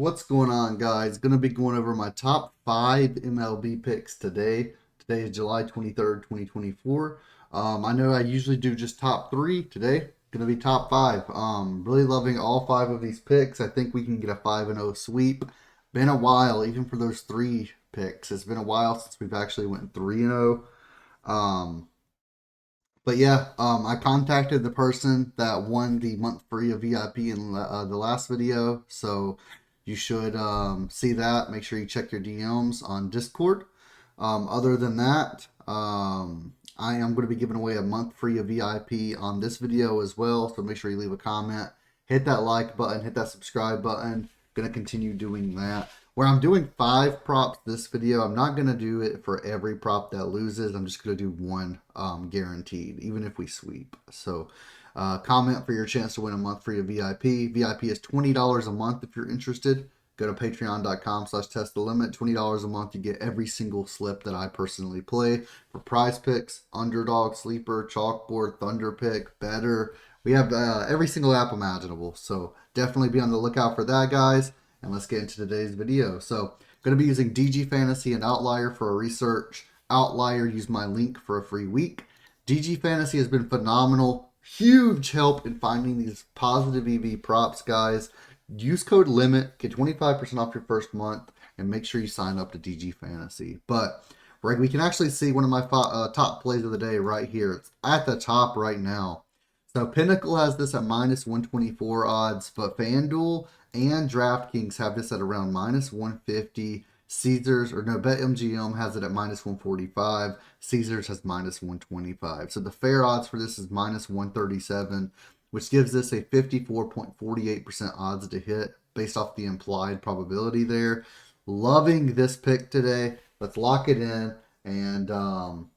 What's going on, guys? Going to be going over my top 5 MLB picks today. Today is July 23rd, 2024. I know I usually do just top 3. Today, going to be top 5. Really loving all 5 of these picks. I think we can get a 5-0 sweep. Been a while, even for those 3 picks. It's been a while since we've actually went 3-0. Um, but yeah, I contacted the person that won the month free of VIP in the last video, so you should see that. Make sure you check your DMs on Discord. Other than that, I am going to be giving away a month free of VIP on this video as well, so make sure you leave a comment, hit that like button, hit that subscribe button. Going to continue doing that. Where I'm doing 5 props this video, I'm not going to do it for every prop that loses. I'm just going to do one guaranteed, even if we sweep. So comment for your chance to win a month free of VIP. VIP is $20 a month if you're interested. Go to patreon.com/test the limit. $20 a month. You get every single slip that I personally play for Prizepicks, UnderDog, Sleeper, Chalkboard, Pick, Betr. We have every single app imaginable. So definitely be on the lookout for that, guys. And let's get into today's video. So going to be using DG Fantasy and Outlier for a research. Outlier, use my link for a free week. DG Fantasy has been phenomenal. Huge help in finding these positive EV props, guys. Use code LIMIT, get 25% off your first month, and make sure you sign up to DG Fantasy. But we can actually see one of my top plays of the day right here. It's at the top right now. So Pinnacle has this at minus 124 odds, but FanDuel and DraftKings have this at around minus 150. Caesars, or no, BetMGM has it at minus 145. Caesars has minus 125. So the fair odds for this is minus 137, which gives this a 54.48% odds to hit based off the implied probability there. Loving this pick today. Let's lock it in. And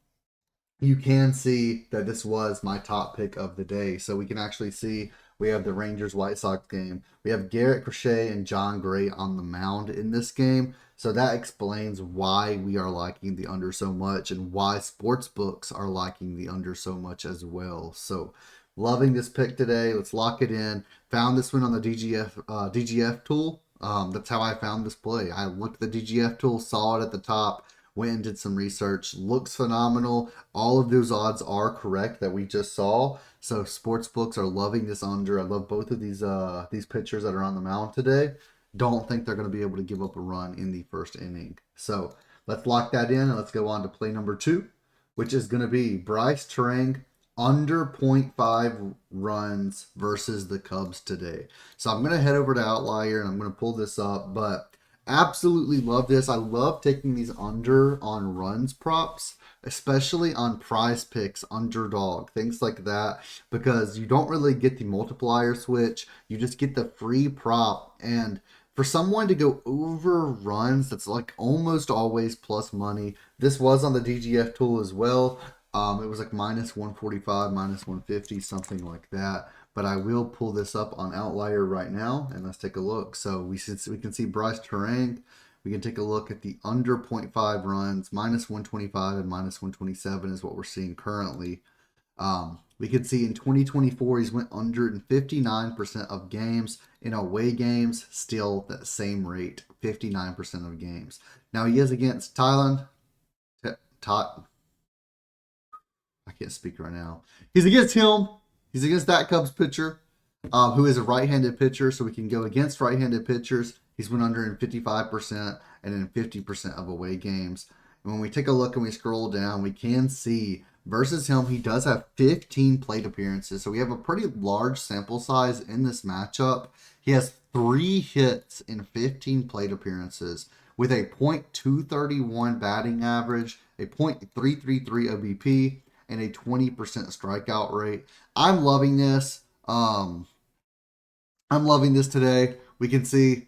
you can see that this was my top pick of the day. So we can actually see we have the Rangers-White Sox game. We have Garrett Crochet and John Gray on the mound in this game. So that explains why we are liking the under so much and why sports books are liking the under so much as well. So loving this pick today. Let's lock it in. Found this one on the DGF tool. That's how I found this play. I looked at the DGF tool, saw it at the top, went and did some research. Looks phenomenal. All of those odds are correct that we just saw. So sports books are loving this under. I love both of these pitchers that are on the mound today. Don't think they're going to be able to give up a run in the first inning. So let's lock that in and let's go on to play number 2, which is going to be Bryce Terang under 0.5 runs versus the Cubs today. So I'm going to head over to Outlier and I'm going to pull this up, but absolutely love this. I love taking these under on runs props, especially on Prizepicks, UnderDog, things like that, because you don't really get the multiplier switch. You just get the free prop. And for someone to go over runs, that's like almost always plus money. This was on the DGF tool as well. It was like minus 145, minus 150, something like that. But I will pull this up on Outlier right now, and let's take a look. So we can see Bryce Terang. We can take a look at the under 0.5 runs, minus 125 and minus 127 is what we're seeing currently. We can see in 2024, he's went under in 59% of games. In away games, still that same rate, 59% of games. Now he is against Thailand. I can't speak right now. He's against him. He's against that Cubs pitcher, who is a right-handed pitcher, so we can go against right-handed pitchers. He's went under in 55% and in 50% of away games. And when we take a look and we scroll down, we can see versus him, he does have 15 plate appearances. So we have a pretty large sample size in this matchup. He has 3 hits in 15 plate appearances with a .231 batting average, a .333 OBP, and a 20% strikeout rate. I'm loving this. I'm loving this today. We can see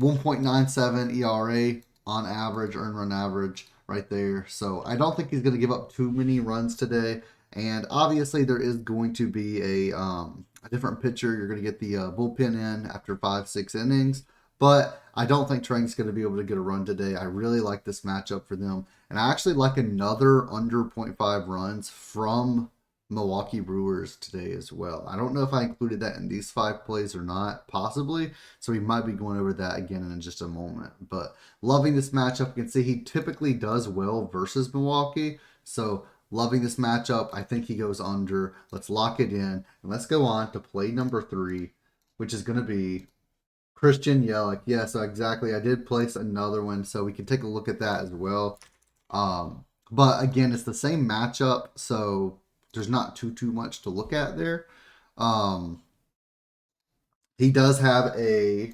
1.97 ERA on average, earned run average right there. So I don't think he's going to give up too many runs today. And obviously there is going to be a different pitcher. You're going to get the bullpen in after 5-6 innings. But I don't think Terang's going to be able to get a run today. I really like this matchup for them. And I actually like another under 0.5 runs from Milwaukee Brewers today as well. I don't know if I included that in these 5 plays or not, possibly. So we might be going over that again in just a moment. But loving this matchup. You can see he typically does well versus Milwaukee. So loving this matchup. I think he goes under. Let's lock it in. And let's go on to play number 3, which is going to be Christian Yelich. Yeah, so exactly. I did place another one. So we can take a look at that as well. But again, it's the same matchup. So there's not too much to look at there. Um, he does have a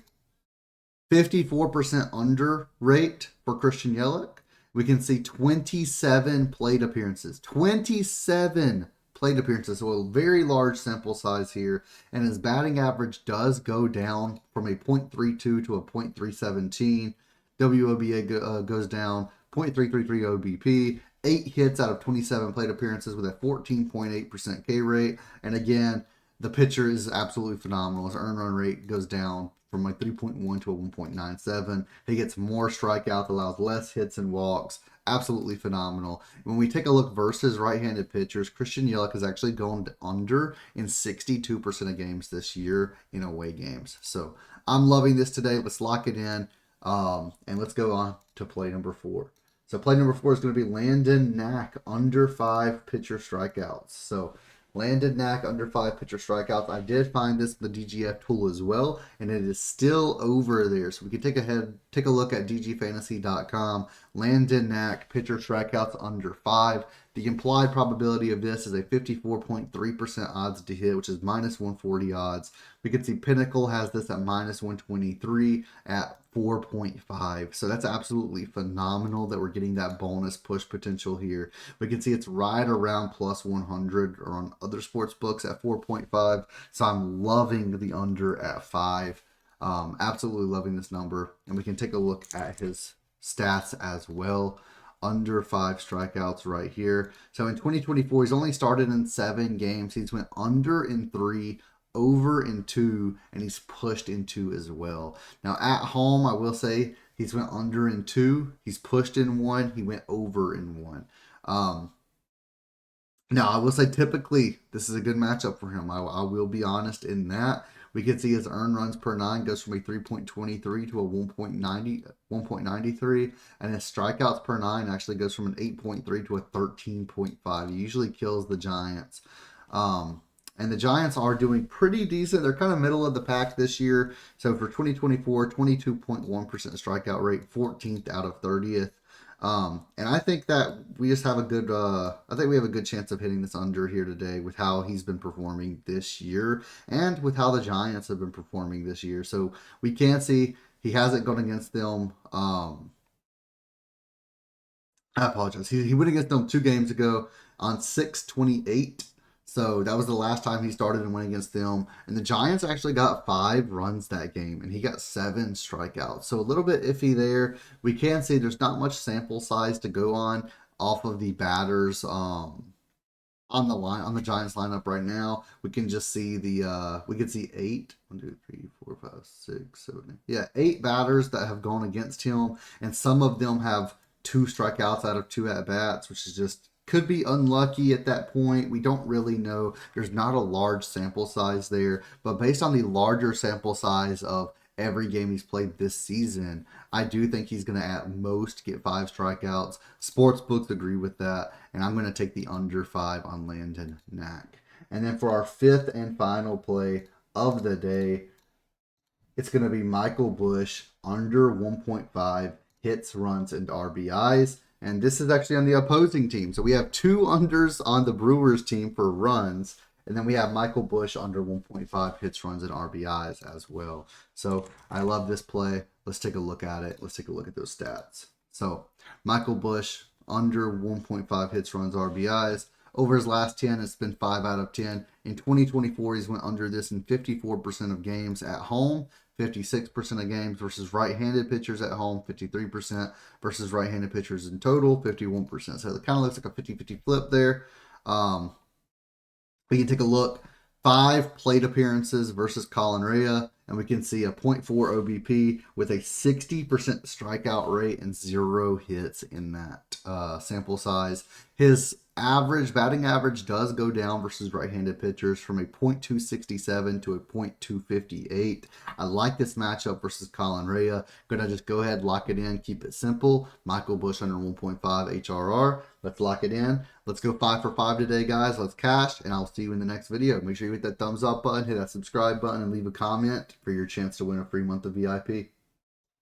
54% under rate for Christian Yelich. We can see 27 plate appearances. 27 plate appearances. So a very large sample size here. And his batting average does go down from a .32 to a .317. WOBA goes down 0.333 OBP. 8 hits out of 27 plate appearances with a 14.8% K rate. And again, the pitcher is absolutely phenomenal. His earned run rate goes down from like 3.1 to a 1.97. He gets more strikeouts, allows less hits and walks. Absolutely phenomenal. When we take a look versus right-handed pitchers, Christian Yelich has actually gone under in 62% of games this year in away games. So I'm loving this today. Let's lock it in. And let's go on to play number 4. So play number 4 is going to be Landon Knack, under 5 pitcher strikeouts. So Landon Knack, under 5 pitcher strikeouts. I did find this in the DGF tool as well, and it is still over there. So we can take a look at dgfantasy.com. Landon Knack, pitcher strikeouts under 5. The implied probability of this is a 54.3% odds to hit, which is minus 140 odds. We can see Pinnacle has this at minus 123 at 4.5. So that's absolutely phenomenal that we're getting that bonus push potential here. We can see it's right around plus 100 or on other sports books at 4.5. So I'm loving the under at 5. Absolutely loving this number. And we can take a look at his stats as well. Under 5 strikeouts right here. So in 2024, he's only started in 7 games. He's went under in 3, over in 2, and he's pushed in 2 as well. Now at home, I will say he's went under in 2, he's pushed in 1, he went over in 1. Now I will say typically this is a good matchup for him. I will be honest in that. We can see his earned runs per 9 goes from a 3.23 to a 1.93, and his strikeouts per 9 actually goes from an 8.3 to a 13.5. He usually kills the Giants. And the Giants are doing pretty decent. They're kind of middle of the pack this year. So for 2024, 22.1% strikeout rate, 14th out of 30th. And I think that we just have a good, I think we have a good chance of hitting this under here today with how he's been performing this year and with how the Giants have been performing this year. So we can see he hasn't gone against them. I apologize. He went against them 2 games ago on 6/28. So that was the last time he started and went against them. And the Giants actually got 5 runs that game, and he got 7 strikeouts. So a little bit iffy there. We can see there's not much sample size to go on off of the batters on the Giants lineup right now. We can just see we can see 8, 1, 2, 3, 4, 5, 6, 7, 8. Yeah, 8 batters that have gone against him, and some of them have 2 strikeouts out of 2 at bats, which is just could be unlucky at that point. We don't really know. There's not a large sample size there, but based on the larger sample size of every game he's played this season, I do think he's going to at most get 5 strikeouts. Sports books agree with that, and I'm going to take the under 5 on Landon Knack. And then for our 5th and final play of the day, it's going to be Michael Busch, under 1.5 hits, runs, and RBIs. And this is actually on the opposing team. So we have 2 unders on the Brewers team for runs. And then we have Michael Busch under 1.5 hits, runs, and RBIs as well. So I love this play. Let's take a look at it. Let's take a look at those stats. So Michael Busch under 1.5 hits, runs, RBIs. Over his last 10, it's been 5 out of 10. In 2024, he's went under this in 54% of games at home. 56% of games versus right-handed pitchers at home, 53% versus right-handed pitchers in total, 51%. So it kind of looks like a 50-50 flip there. We can take a look. 5 plate appearances versus Colin Rea, and we can see a 0.4 OBP with a 60% strikeout rate and 0 hits in that sample size. His batting average does go down versus right-handed pitchers from a .267 to a .258. I like this matchup versus Colin Rea. Gonna just go ahead, lock it in, keep it simple. Michael Busch under 1.5 HRR. Let's lock it in. Let's go 5 for 5 today, guys. Let's cash, and I'll see you in the next video. Make sure you hit that thumbs up button, hit that subscribe button, and leave a comment for your chance to win a free month of VIP.